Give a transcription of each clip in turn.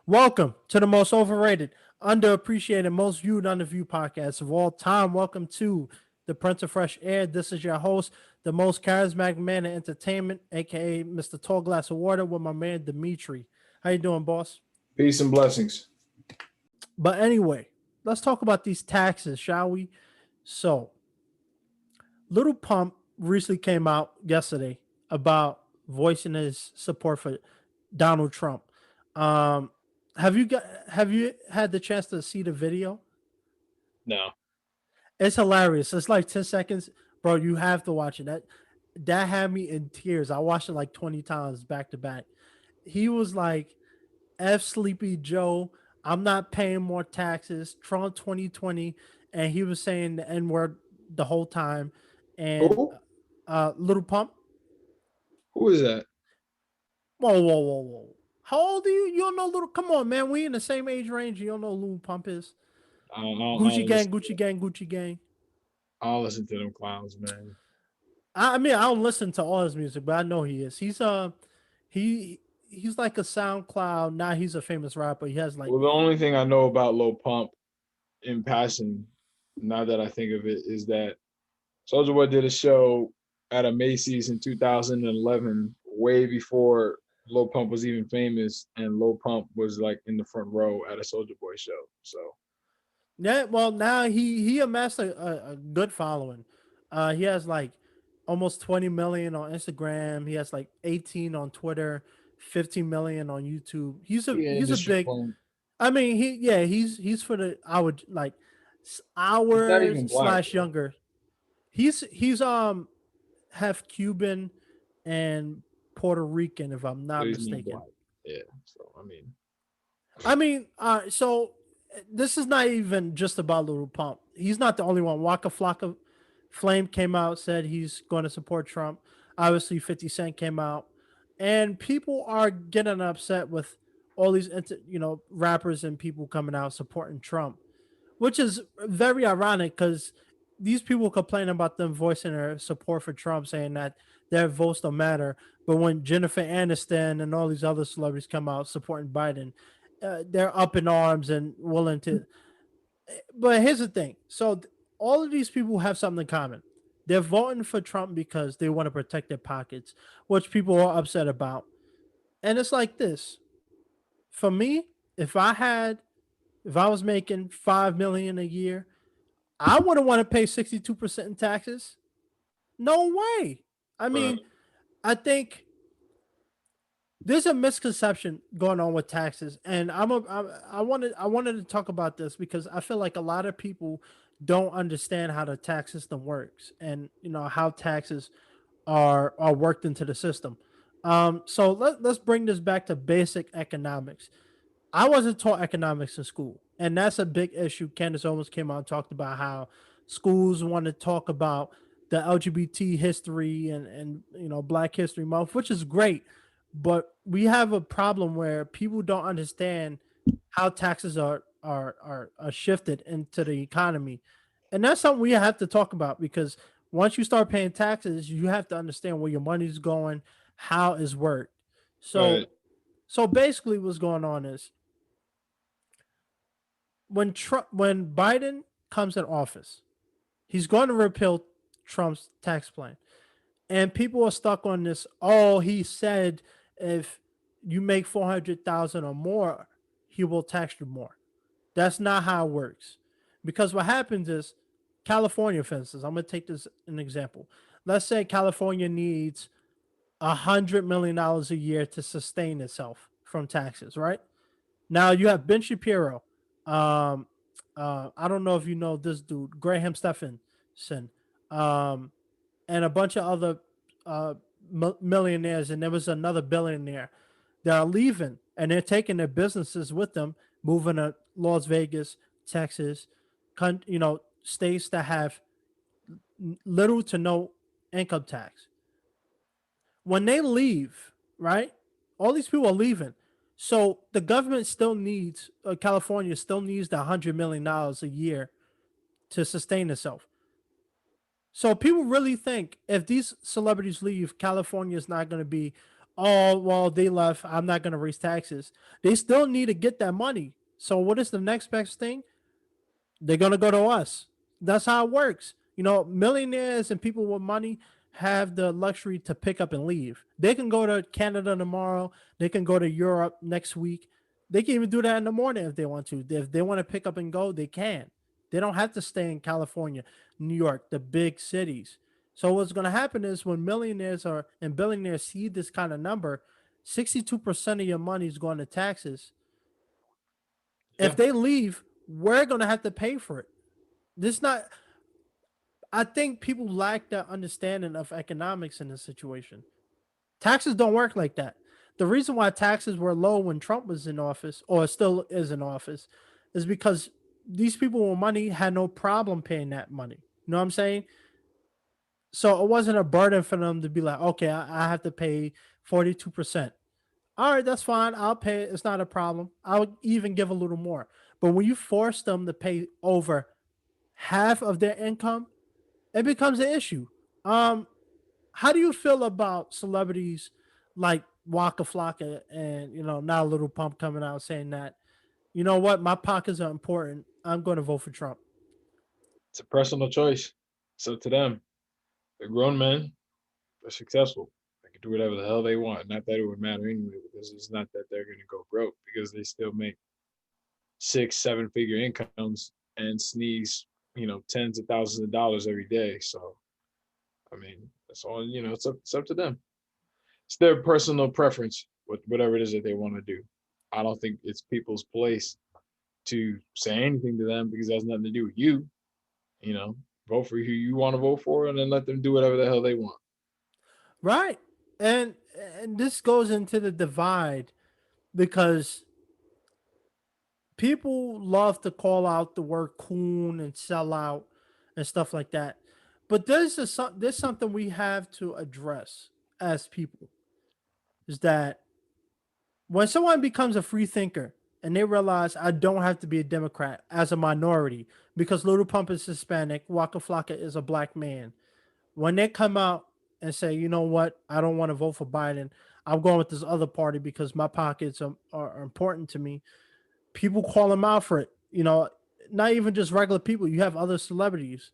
Welcome to the most overrated, underappreciated, most viewed, underviewed podcast of all time. Welcome to the Prince of Fresh Air. This is your host, the most charismatic man in entertainment, aka Mr. Tall Glass of Water, with my man Dimitri. How you doing, boss? Peace and blessings. But anyway, let's talk about these taxes, shall we? So, Little Pump recently came out yesterday about voicing his support for Donald Trump. Um, have you had the chance to see the video? No. It's hilarious. It's like 10 seconds. Bro, you have to watch it. That had me in tears. I watched it like 20 times back to back. He was like, F Sleepy Joe, I'm not paying more taxes. Trump 2020. And he was saying the N word the whole time. And Who? Little Pump. Who is that? Whoa, whoa, whoa, whoa. How old are you? You don't know Little. Come on, man. We in the same age range. You don't know who Little Pump is. I Gucci don't gang, listen. Gucci gang, Gucci gang. I don't listen to them clowns, man. I mean, I don't listen to all his music, but I know he is. He he's like a SoundCloud. Now he's a famous rapper. He has like Well, the only thing I know about Lil Pump in passing, now that I think of it, is that Soulja Boy did a show at a Macy's in 2011, way before Lil Pump was even famous, and Lil Pump was like in the front row at a Soulja Boy show. So yeah. Well, now he amassed a good following. He has like almost 20 million on Instagram. He has like 18 on Twitter, 15 million on YouTube. he an He's a industry big. clown. I mean, he's for the I would like He's not hours even black, slash bro. younger. He's half Cuban and Puerto Rican, if I'm So not he's not mistaken. black. Yeah. So I mean, I mean, so this is not even just about Little Pump. He's not the only one. Waka Flocka Flame came out, said he's going to support Trump. Obviously, 50 Cent came out, and people are getting upset with all these, rappers and people coming out supporting Trump, which is very ironic because these people complain about them voicing their support for Trump, saying that their votes don't matter. But when Jennifer Aniston and all these other celebrities come out supporting Biden, they're up in arms and willing to. But here's the thing: all of these people have something in common. They're voting for Trump because they want to protect their pockets, which people are upset about. And it's like this: for me, if I had, if I was making 5 million a year, I wouldn't want to pay 62% in taxes. No way. I right. mean, I think there's a misconception going on with taxes, and I wanted to talk about this because I feel like a lot of people don't understand how the tax system works, and how taxes are worked into the system. So let's bring this back to basic economics. I wasn't taught economics in school, and that's a big issue. Candace almost came out and talked about how schools want to talk about the LGBT history and Black History Month, which is great, but we have a problem where people don't understand how taxes are shifted into the economy, and that's something we have to talk about because once you start paying taxes, you have to understand where your money's going, how it's worked. So Right. so basically, what's going on is when Biden comes in office, he's going to repeal Trump's tax plan, and people are stuck on this. Oh, he said if you make 400,000 or more, he will tax you more. That's not how it works, because what happens is California, for instance, I'm going to take this an example. Let's say California needs $100 million a year to sustain itself from taxes, right? Now you have Ben Shapiro. Um, I don't know if you know this dude, Graham Stephenson, um, and a bunch of other uh, millionaires, and there was another billionaire that are leaving, and they're taking their businesses with them, moving to Las Vegas, Texas, states that have little to no income tax. When they leave, right? All these people are leaving. So the government still needs, California still needs the $100 million a year to sustain itself. So people really think if these celebrities leave, California is not going to be oh, well, they left. I'm not going to raise taxes. They still need to get that money. So, what is the next best thing? They're going to go to us. That's how it works. Millionaires and people with money have the luxury to pick up and leave. They can go to Canada tomorrow. They can go to Europe next week. They can even do that in the morning if they want to. If they want to pick up and go, they can. They don't have to stay in California, New York, the big cities. So what's going to happen is when millionaires are and billionaires see this kind of number, 62% of your money is going to taxes. If Yeah, they leave, we're going to have to pay for it. This not I think people lack that understanding of economics in this situation. Taxes don't work like that. The reason why taxes were low when Trump was in office, or still is in office, is because these people with money had no problem paying that money. You know what I'm saying? So it wasn't a burden for them to be like, okay, I have to pay 42%. All right, that's fine. I'll pay it. It's not a problem. I'll even give a little more. But when you force them to pay over half of their income, it becomes an issue. Um, how do you feel about celebrities like Waka Flocka and now Little Pump coming out saying that you know what, my pockets are important. I'm going to vote for Trump. it's a personal choice. It's up to them. They're grown men. They're successful. They can do whatever the hell they want. Not that it would matter anyway, because it's not that they're going to go broke because they still make six, seven-figure incomes and sneeze, tens of thousands of dollars every day. So, I mean, that's all. It's up to them. It's their personal preference, whatever it is that they want to do. I don't think it's people's place to say anything to them because it has nothing to do with you. You know, vote for who you want to vote for, and then let them do whatever the hell they want. Right. And and this goes into the divide because people love to call out the word coon and sell out and stuff like that. But there's something we have to address as people is that when someone becomes a free thinker and they realize I don't have to be a Democrat as a minority because Little Pump is Hispanic, Waka Flocka is a black man. When they come out and say, you know what, I don't want to vote for Biden, I'm going with this other party because my pockets are important to me. People call them out for it. Not even just regular people. You have other celebrities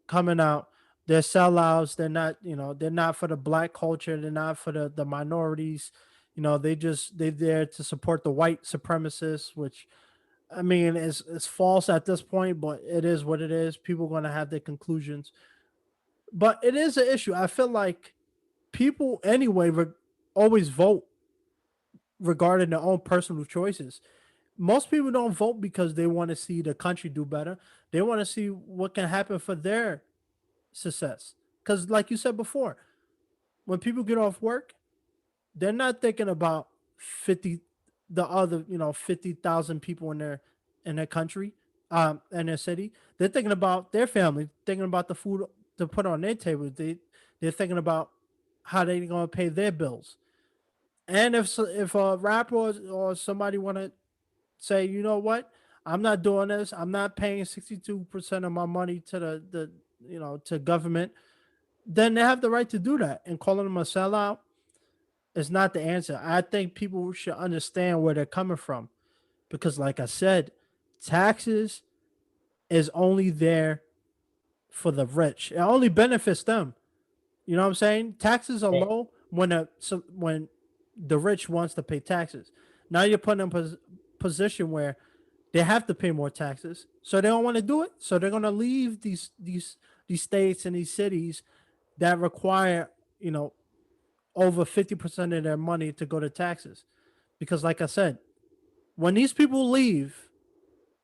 coming out. They're sellouts. They're not for the black culture. They're not for the minorities. They're there to support the white supremacists, which I mean is false at this point, but it is what it is. People are gonna have their conclusions. But it is an issue. I feel like people anyway always vote regarding their own personal choices. Most people don't vote because they want to see the country do better. They want to see what can happen for their success. Because, like you said before, when people get off work, they're not thinking about 50, the other 50,000 people in their country, in their city. They're thinking about their family, thinking about the food to put on their table. They're thinking about how they're gonna pay their bills. And if a rapper or somebody want to say, you know what, I'm not doing this. I'm not paying 62% of my money to to government. Then they have the right to do that. And calling them a sellout is not the answer. I think people should understand where they're coming from because, like I said, taxes is only there for the rich. It only benefits them. You know what I'm saying? Taxes are But low when the rich wants to pay taxes. Now you're putting them in a position where they have to pay more taxes, so they don't want to do it. So they're gonna leave these states and these cities that require you know over 50% of their money to go to taxes. Because, like I said, when these people leave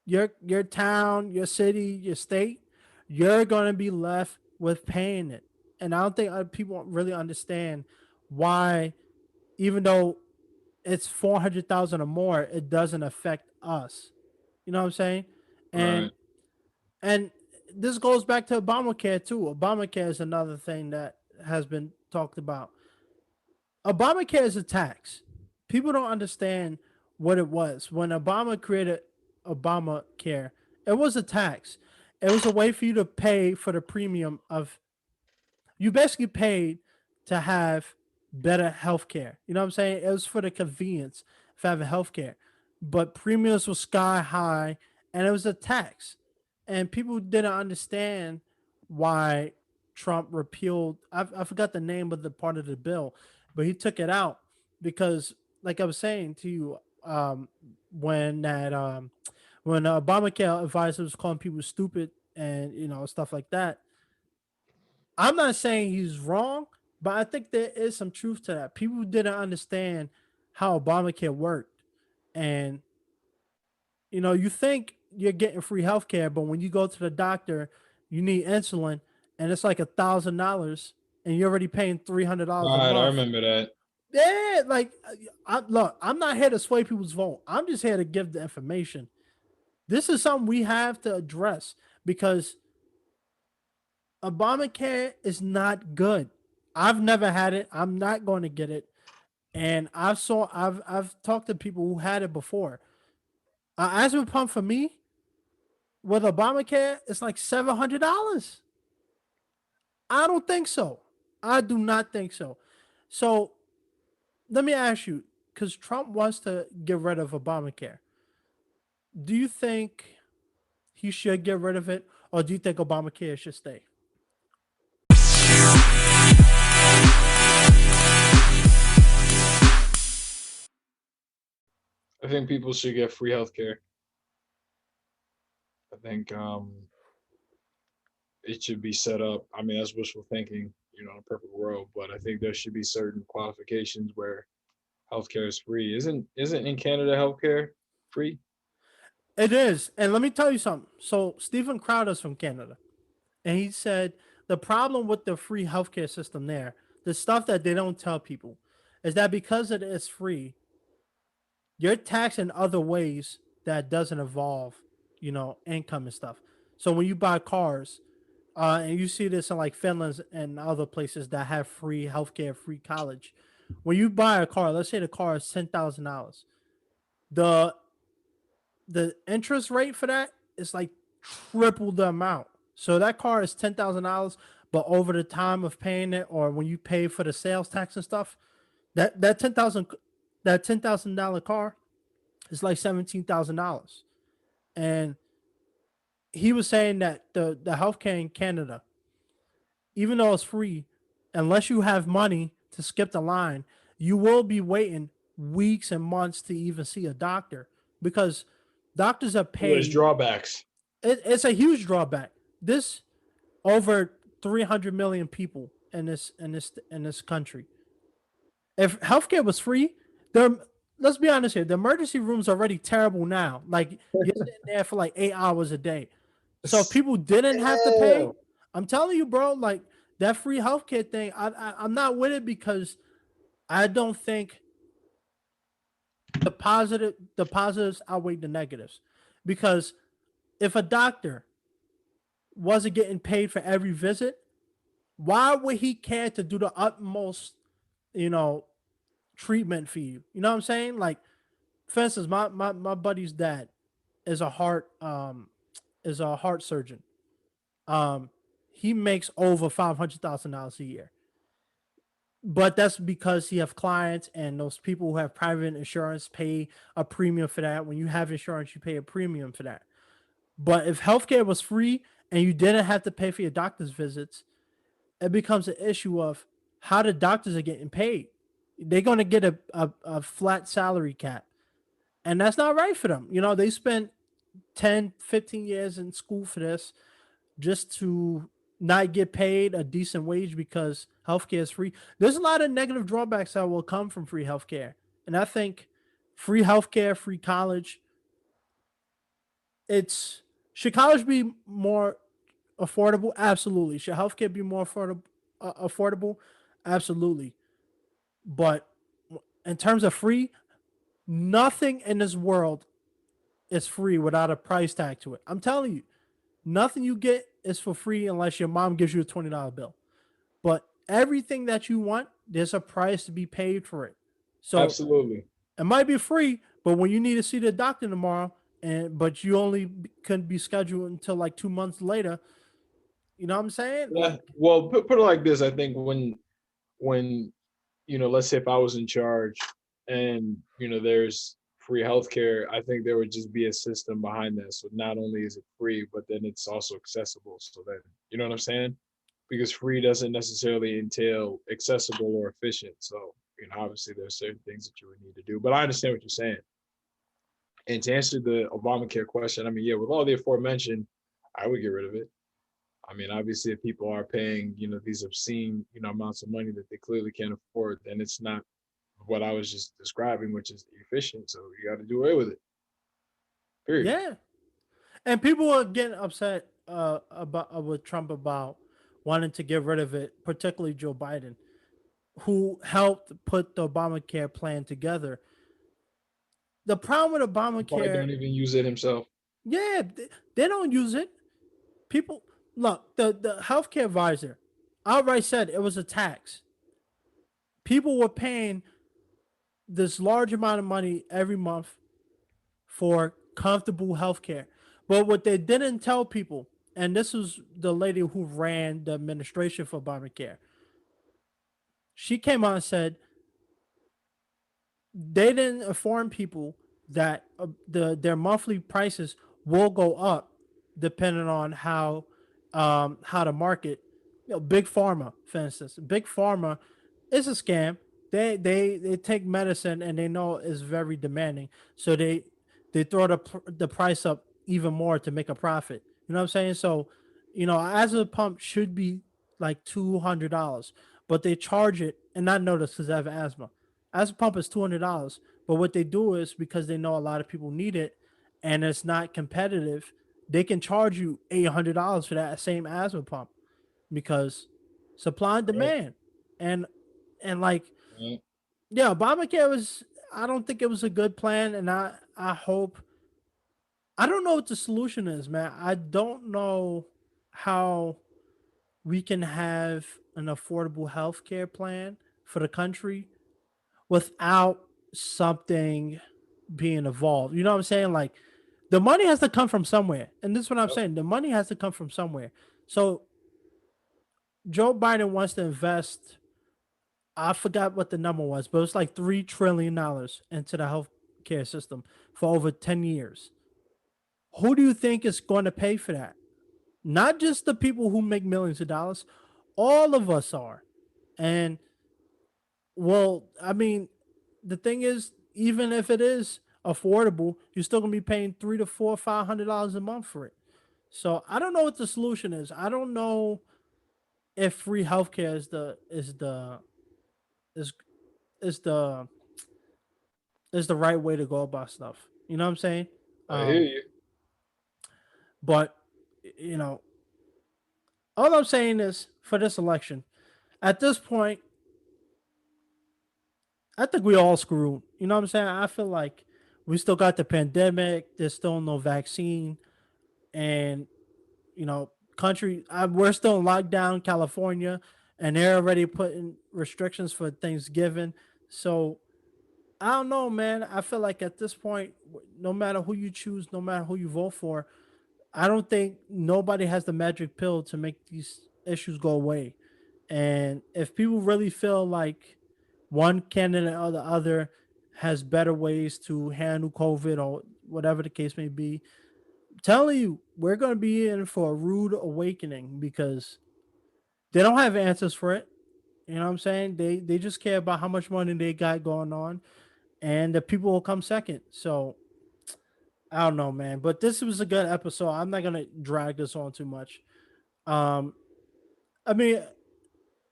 your town, your city, your state, you're gonna be left with paying it. And I don't think people really understand why, even though it's 400,000 or more, it doesn't affect us. You know what I'm saying? And right, and this goes back to Obamacare too. Obamacare is another thing that has been talked about. Obamacare is a tax. People don't understand what it was. When Obama created Obamacare, it was a tax. It was a way for you to pay for the premium of, you basically paid to have better healthcare. You know what I'm saying? It was for the convenience of having healthcare, but premiums were sky high, and it was a tax, and people didn't understand why Trump repealed. I forgot the name of the part of the bill, but he took it out because, like I was saying to you, when that when Obamacare advisor was calling people stupid and stuff like that. I'm not saying he's wrong, but I think there is some truth to that. People didn't understand how Obamacare worked. And, you think you're getting free healthcare, but when you go to the doctor, you need insulin and it's like $1,000 and you're already paying $300 a All right, I month. remember that. Yeah, like, look, I'm not here to sway people's vote. I'm just here to give the information. This is something we have to address because Obamacare is not good. I've never had it. I'm not going to get it. And I've talked to people who had it before. Asthma pump for me with Obamacare, it's like $700. I don't think so. I do not think so. So let me ask you, because Trump wants to get rid of Obamacare. Do you think he should get rid of it, or do you think Obamacare should stay? I think people should get free healthcare. I think it should be set up. I mean, that's wishful thinking, in a perfect world, but I think there should be certain qualifications where healthcare is free. Isn't in Canada healthcare free? It is. And let me tell you something. So Stephen Crowder's from Canada. And he said the problem with the free healthcare system there, the stuff that they don't tell people, is that because it is free, you're taxed in other ways that doesn't involve, income and stuff. So when you buy cars, and you see this in like Finland and other places that have free healthcare, free college. When you buy a car, let's say the car is $10,000, the the interest rate for that is like triple the amount. So that car is $10,000, but over the time of paying it, or when you pay for the sales tax and stuff, that 10,000 that $10,000 car is like $17,000. And he was saying that the healthcare in Canada, even though it's free, unless you have money to skip the line, you will be waiting weeks and months to even see a doctor because doctors are Well, there's paid. drawbacks. It's a huge drawback. This over 300 million people in this country. If healthcare was free, there. Let's be honest here. The emergency room's already terrible now. Like you're sitting there for like 8 hours a day. So if people didn't have to pay, Ew. I'm telling you, bro. Like that free healthcare thing, I'm not with it because I don't think the positives outweigh the negatives. Because if a doctor wasn't getting paid for every visit, why would he care to do the utmost, you know, treatment for you? You know what I'm saying? Like, for instance, my buddy's dad is a heart surgeon. Um, he makes over $500,000 a year, but that's because he have clients and those people who have private insurance pay a premium for that. When you have insurance, you pay a premium for that. But if healthcare was free and you didn't have to pay for your doctor's visits, it becomes an issue of how the doctors are getting paid. They're going to get a flat salary cap. And that's not right for them. They spent 10, 15 years in school for this just to not get paid a decent wage because healthcare is free. There's a lot of negative drawbacks that will come from free healthcare. And I think free healthcare, free college, it's should college be more affordable? Absolutely. Should healthcare be more affordable? Absolutely. But in terms of free, nothing in this world is free without a price tag to it. I'm telling you, nothing you get is for free unless your mom gives you a $20 bill. But everything that you want, there's a price to be paid for it. So Absolutely. it might be free, but when you need to see the doctor tomorrow, but you only can be scheduled until like 2 months later, you know what I'm saying? Yeah. Like, Well, put it like this. I think when let's say if I was in charge and, there's free healthcare, I think there would just be a system behind that. So not only is it free, but then it's also accessible. So then, you know what I'm saying? Because free doesn't necessarily entail accessible or efficient. So, obviously there's certain things that you would need to do. But I understand what you're saying. And to answer the Obamacare question, I mean, yeah, with all the aforementioned, I would get rid of it. I mean, obviously, if people are paying, these obscene, amounts of money that they clearly can't afford, then it's not what I was just describing, which is efficient. So you got to do away with it. Period. Yeah, and people are getting upset about with Trump about wanting to get rid of it, particularly Joe Biden, who helped put the Obamacare plan together. The problem with He probably Obamacare, don't even use it himself. yeah, they don't use it. People look, the healthcare advisor outright said it was a tax. People were paying this large amount of money every month for comfortable healthcare. But what they didn't tell people, and this was the lady who ran the administration for Obamacare, she came out and said they didn't inform people that their monthly prices will go up depending on how the market, big pharma, for instance, big pharma is a scam. They take medicine and they know it's very demanding, so they throw the price up even more to make a profit. You know what I'm saying? So, as a pump should be like $200, but they charge it, and I know this because I have asthma. As a pump is $200, but what they do is because they know a lot of people need it, and it's not competitive, they can charge you $800 for that same asthma pump because supply and Right. demand, and like, Right. yeah, Obamacare was. I don't think it was a good plan, and I hope. I don't know what the solution is, man. I don't know how we can have an affordable healthcare plan for the country without something being evolved. You know what I'm saying? Like, the money has to come from somewhere. And this is what I'm Yep. saying. The money has to come from somewhere. So Joe Biden wants to invest, I forgot what the number was, but it's like $3 trillion into the healthcare system for over 10 years. Who do you think is going to pay for that? Not just the people who make millions of dollars. All of us are. And well, I mean, the thing is, even if it is affordable, you're still gonna be paying three to four, $500 a month for it. So I don't know what the solution is. I don't know if free healthcare is is the is the right way to go about stuff. You know what I'm saying? I hear Um, you. but you know, all I'm saying is for this election, at this point, I think we all screwed. You know what I'm saying? I feel like we still got the pandemic. There's still no vaccine, and country. We're still in lockdown, California, and they're already putting restrictions for Thanksgiving. So I don't know, man. I feel like at this point, no matter who you choose, no matter who you vote for, I don't think nobody has the magic pill to make these issues go away. And if people really feel like one candidate or the other has better ways to handle COVID or whatever the case may be, I'm telling you, we're going to be in for a rude awakening because they don't have answers for it. You know what I'm saying? They just care about how much money they got going on, and the people will come second. So I don't know, man. But this was a good episode. I'm not gonna drag this on too much. Um, I mean,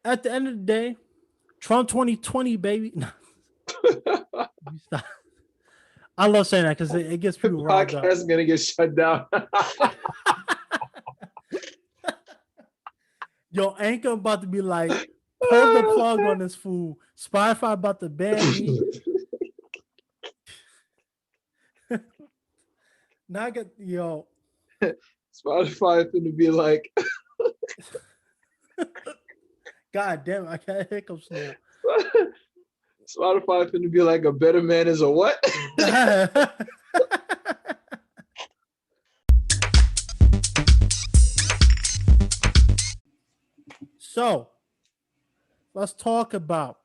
at the end of the day, Trump 2020, baby. Stop. I love saying that because it gets The people riled podcast up. is gonna get shut down. Yo, Anchor about to be like, pull the plug on this fool. Spotify about to ban me. Now I got yo. Spotify finna be like, God damn, I got hiccups now. Spotify finna be like, a better man is a what? So let's talk about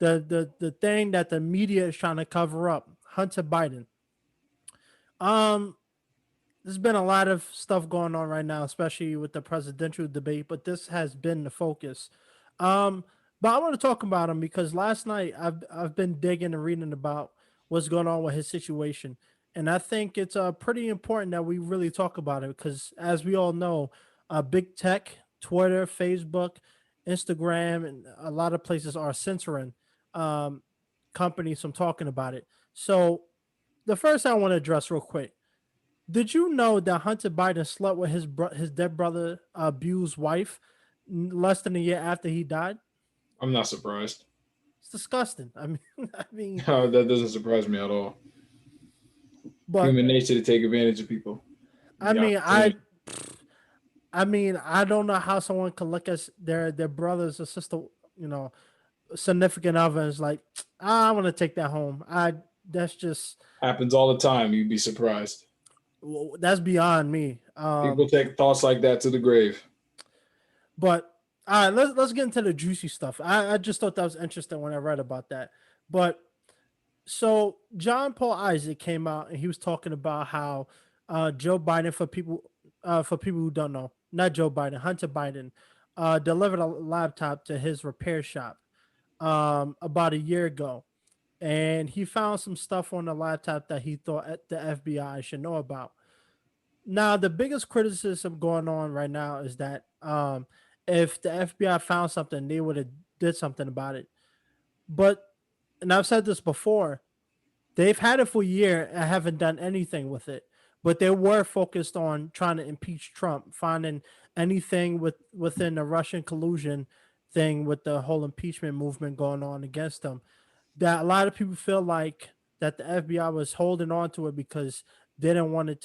the thing that the media is trying to cover up, Hunter Biden. Um, there's been a lot of stuff going on right now, especially with the presidential debate, but this has been the focus. Um, but I want to talk about him because last night I've been digging and reading about what's going on with his situation, and I think it's pretty important that we really talk about it because, as we all know, big tech, Twitter, Facebook, Instagram, and a lot of places are censoring um, companies from talking about it. So the first I want to address real quick, did you know that Hunter Biden slept with his dead brother Bew's wife less than a year after he died? I'm not surprised. It's disgusting. I mean, I mean, That doesn't surprise me at all. but Human nature to take advantage of people. I The mean, opportunity. I don't know how someone can look at their brothers or sister, you know, significant others like, I want to take that home. I That's just Happens all the time. You'd be surprised. that's beyond me. People take thoughts like that to the grave. But all right, let's get into the juicy stuff. I just thought that was interesting when I read about that. But so John Paul Isaac came out and he was talking about how Joe Biden, for people who don't know, not Joe Biden, Hunter Biden, delivered a laptop to his repair shop about a year ago, and he found some stuff on the laptop that he thought the FBI should know about. Now, the biggest criticism going on right now is that if the FBI found something, they would have did something about it. But, and I've said this before, they've had it for a year and haven't done anything with it. But they were focused on trying to impeach Trump, finding anything within the Russian collusion thing with the whole impeachment movement going on against them, that a lot of people feel like that the FBI was holding on to it because they didn't want it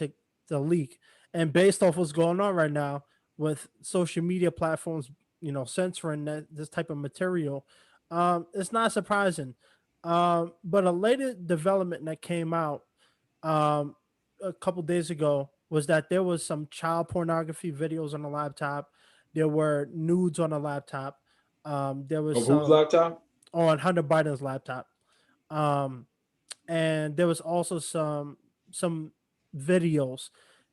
to leak. And based off what's going on right now with social media platforms, censoring this type of material, it's not surprising. But a later development that came out um, a couple days ago was that there was some child pornography videos on the laptop. There were nudes on the laptop. There was Of whose some laptop? on Hunter Biden's laptop. Um, and there was also some videos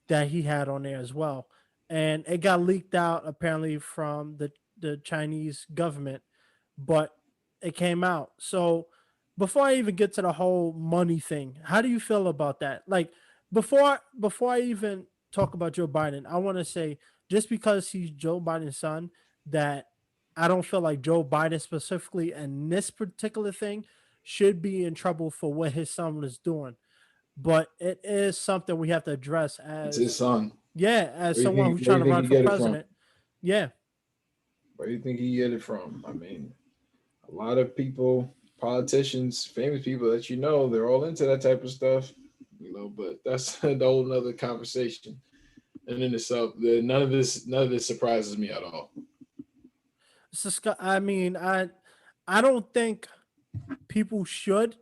that he had on there as well, and it got leaked out apparently from the Chinese government, but it came out. So before I even get to the whole money thing, how do you feel about that? Like before I even talk about Joe Biden, I want to say, just because he's Joe Biden's son, that I don't feel like Joe Biden specifically and this particular thing should be in trouble for what his son was doing. But it is something we have to address It's his as, son. yeah, as Where do you someone think? who's Where do trying you to think run he for get it from? president. Yeah. Where do you think he get it from? I mean, a lot of people, politicians, famous people that they're all into that type of stuff. But that's a whole nother conversation. And in itself, none of this surprises me at all. I mean, I don't think people should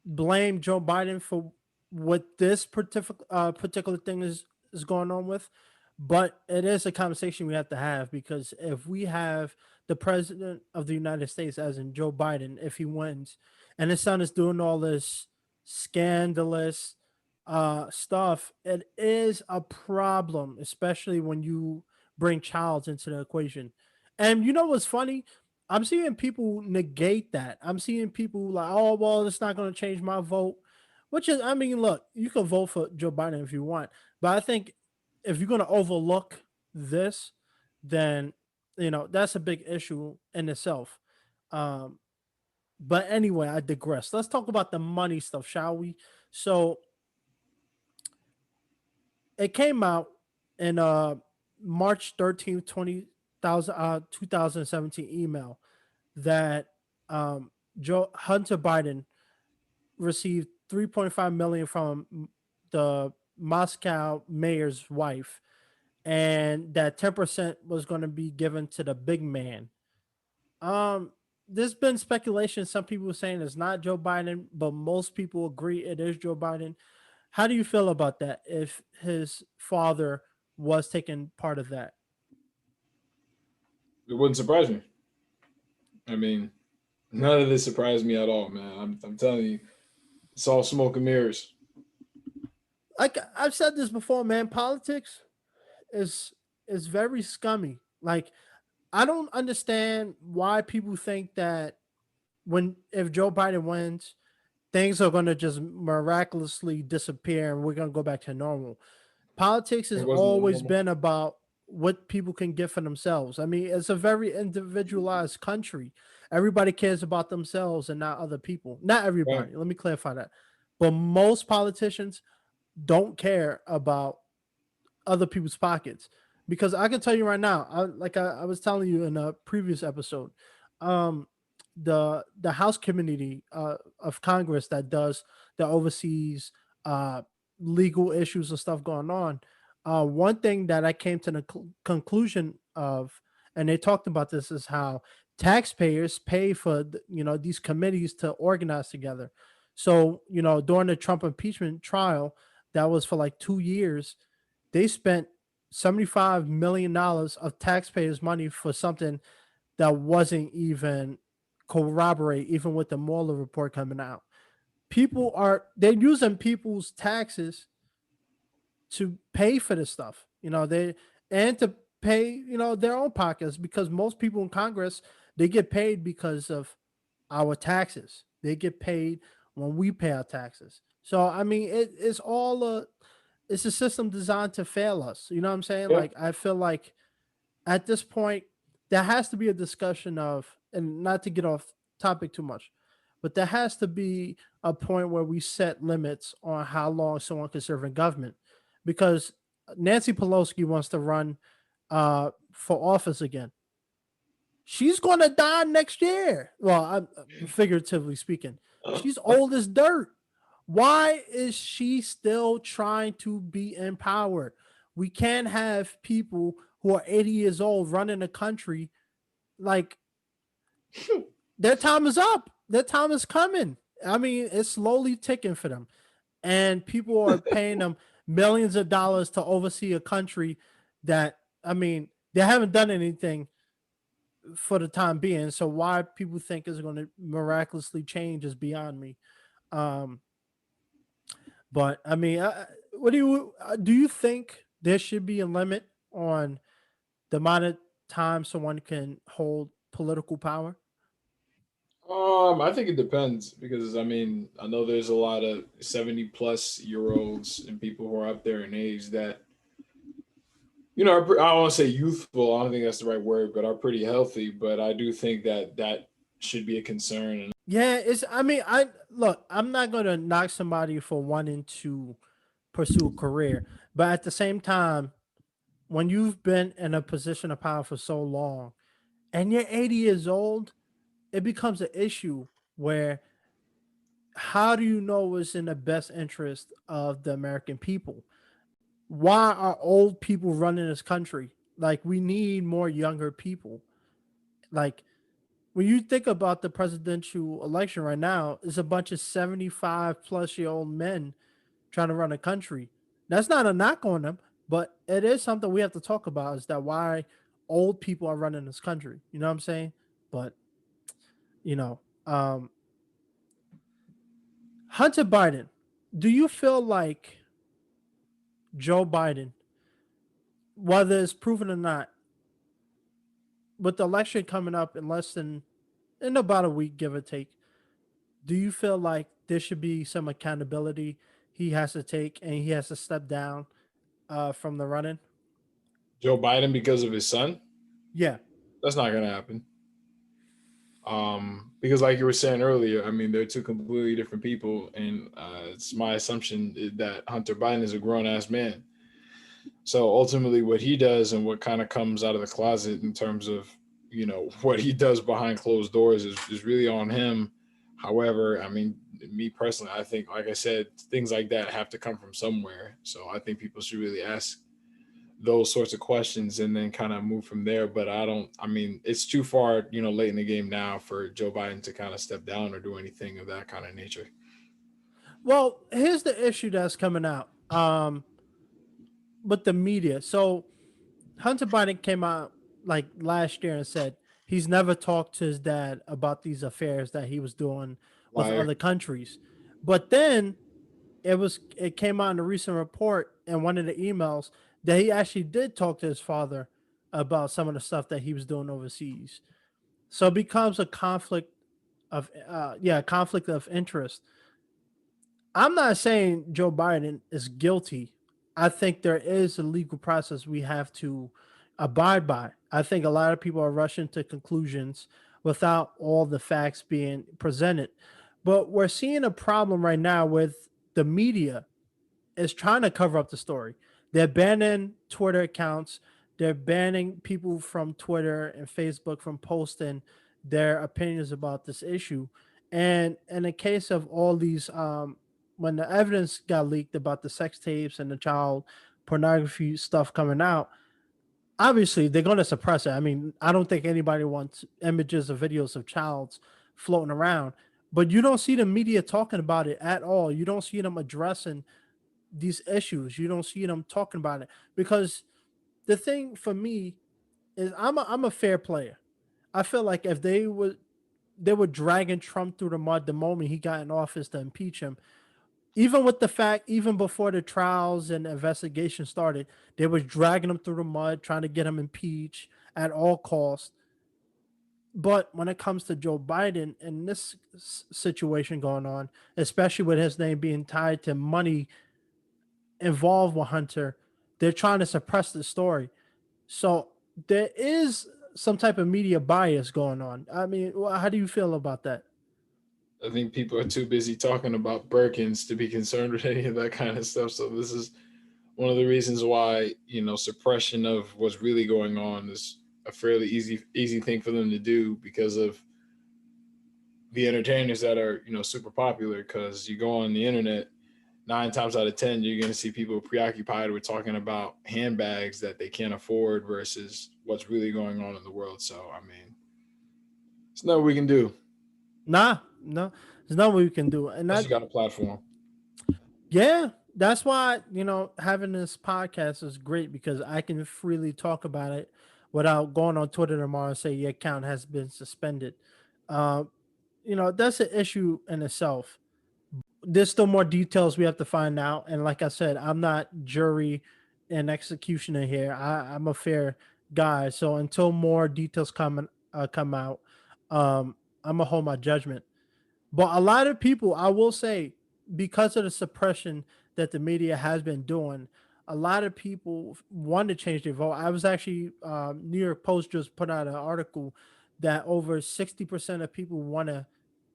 blame Joe Biden for what this particular thing is going on with, but it is a conversation we have to have because if we have the president of the United States, as in Joe Biden, if he wins, and his son is doing all this scandalous stuff, it is a problem, especially when you bring child into the equation. And you know what's funny? I'm seeing people negate that. I'm seeing people like, oh, well, it's not going to change my vote. Which is, I mean, look, you can vote for Joe Biden if you want, but I think if you're going to overlook this, then that's a big issue in itself. Um, but anyway, I digress. Let's talk about the money stuff, shall we? So it came out in March 13th, 2017 email that Joe Hunter Biden received 3.5 million from the Moscow mayor's wife, and that 10% was going to be given to the big man. Um, there's been speculation. Some people saying it's not Joe Biden, but most people agree it is Joe Biden. How do you feel about that? If his father was taking part of that, It wouldn't surprise me. I mean, None of this surprised me at all, man. I'm telling you, it's all smoke and mirrors. Like I've said this before, man. Politics is is very scummy. Like I don't understand why people think that when if Joe Biden wins, things are going to just miraculously disappear and we're going to go back to normal. Politics has It was not always normal. been about what people can get for themselves. I mean, it's a very individualized country. Everybody cares about themselves and not other people. Not Right. everybody. Let me clarify that. But most politicians don't care about other people's pockets because I can tell you right now, I was telling you in a previous episode, um, the House Committee of Congress that oversees uh, legal issues and stuff going on. One thing that I came to the conclusion of, and they talked about this, is how taxpayers pay for these committees to organize together. So during the Trump impeachment trial, that was for like 2 years, they spent $75 million of taxpayers' money for something that wasn't even corroborate, even with the Mueller report coming out. They're using people's taxes to pay for this stuff. They and to pay their own pockets because most people in Congress, they get paid because of our taxes. They get paid when we pay our taxes. So I mean, it's a system designed to fail us. You know what I'm saying? Yeah. Like I feel like at this point there has to be a discussion of, and not to get off topic too much, but there has to be a point where we set limits on how long someone can serve in government, because Nancy Pelosi wants to run for office again. She's going to die next year. Well, figuratively speaking, she's old as dirt. Why is she still trying to be in power? We can't have people who are 80 years old running a country. Like, their time is up. Their time is coming. I mean, it's slowly ticking for them. And people are paying them millions of dollars to oversee a country that, I mean, they haven't done anything for the time being. So why people think is going to miraculously change is beyond me. Um, but I mean, what do you think there should be a limit on the amount of time someone can hold political power? I think it depends because I mean I know there's a lot of 70+ year olds and people who are up there in age that I don't want to say youthful. I don't think that's the right word, but are pretty healthy. But I do think that that should be a concern. And Yeah, it's. I mean, I look. I'm not gonna knock somebody for wanting to pursue a career, but at the same time, when you've been in a position of power for so long and you're 80 years old, it becomes an issue where how do you know what's in the best interest of the American people? Why are old people running this country? Like, we need more younger people. Like, when you think about the presidential election right now, it's a bunch of 75-plus-year-old men trying to run a country. That's not a knock on them, but it is something we have to talk about, is that why old people are running this country. You know what I'm saying? But, you know, um, Hunter Biden, do you feel like Joe Biden, whether it's proven or not, with the election coming up in about a week, give or take, do you feel like there should be some accountability he has to take and he has to step down from the running? Joe Biden, because of his son, Yeah. that's not going to happen. Because like you were saying earlier, I mean, they're two completely different people, and it's my assumption that Hunter Biden is a grown ass man. So ultimately, what he does and what kind of comes out of the closet in terms of what he does behind closed doors is really on him. However, I mean, me personally, I think, like I said, things like that have to come from somewhere. So I think people should really ask those sorts of questions and then kind of move from there. But I don't. I mean, it's too far, late in the game now for Joe Biden to kind of step down or do anything of that kind of nature. Well, here's the issue that's coming out with the media. So Hunter Biden came out like last year and said he's never talked to his dad about these affairs that he was doing with Liar. other countries. But then it came out in a recent report in one of the emails that he actually did talk to his father about some of the stuff that he was doing overseas. So it becomes a conflict of interest. I'm not saying Joe Biden is guilty. I think there is a legal process we have to abide by. I think a lot of people are rushing to conclusions without all the facts being presented. But we're seeing a problem right now with the media is trying to cover up the story. They're banning Twitter accounts. They're banning people from Twitter and Facebook from posting their opinions about this issue. And in the case of all these, when the evidence got leaked about the sex tapes and the child pornography stuff coming out, obviously they're going to suppress it. I mean, I don't think anybody wants images or videos of childs floating around, but you don't see the media talking about it at all. You don't see them addressing these issues. You don't see them talking about it because the thing for me is I'm a fair player. I feel like if they were dragging Trump through the mud the moment he got in office to impeach him, even with the fact even before the trials and investigation started, they was dragging him through the mud trying to get him impeached at all costs. But when it comes to Joe Biden and this situation going on, especially with his name being tied to money involved with Hunter, they're trying to suppress the story. So there is some type of media bias going on. I mean, how do you feel about that? I think people are too busy talking about Birkins to be concerned with any of that kind of stuff. So this is one of the reasons why suppression of what's really going on is a fairly easy thing for them to do because of the entertainers that are super popular. Because you go on the internet, 9 times out of 10, you're going to see people preoccupied with talking about handbags that they can't afford versus what's really going on in the world. So I mean, it's nothing we can do Nah, no, there's nothing we can do. And unless you that, got a platform. yeah, that's why having this podcast is great because I can freely talk about it without going on Twitter tomorrow and say your account has been suspended. Uh, that's an issue in itself. There's still more details we have to find out. And like I said, I'm not jury and executioner here. I'm a fair guy. So until more details come out, I'm gonna hold my judgment. But a lot of people, I will say, because of the suppression that the media has been doing, a lot of people want to change their vote. I was actually New York Post just put out an article that over 60% of people want to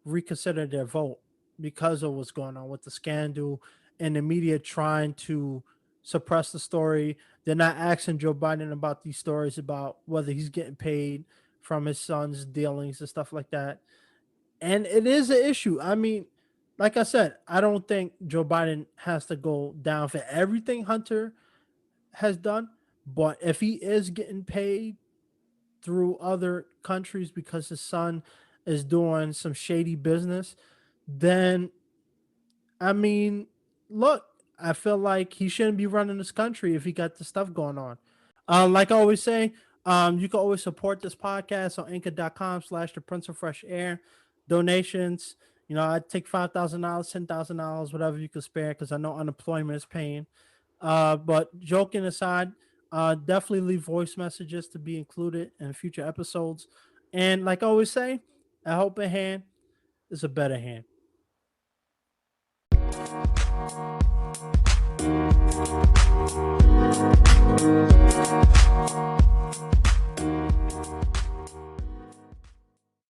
reconsider their vote because of what's going on with the scandal and the media trying to suppress the story. They're not asking Joe Biden about these stories about whether he's getting paid from his son's dealings and stuff like that. And it is an issue. I mean, like I said, I don't think Joe Biden has to go down for everything Hunter has done, but if he is getting paid through other countries because his son is doing some shady business, then I mean, look, I feel like he shouldn't be running this country if he got the stuff going on. Like I always say, you can always support this podcast on anchor.com/slash the Prince of Fresh Air. Donations, I take $5,000, $10,000, whatever you can spare, because I know unemployment is paying. But joking aside, definitely leave voice messages to be included in future episodes. And like I always say, a helping hand is a better hand.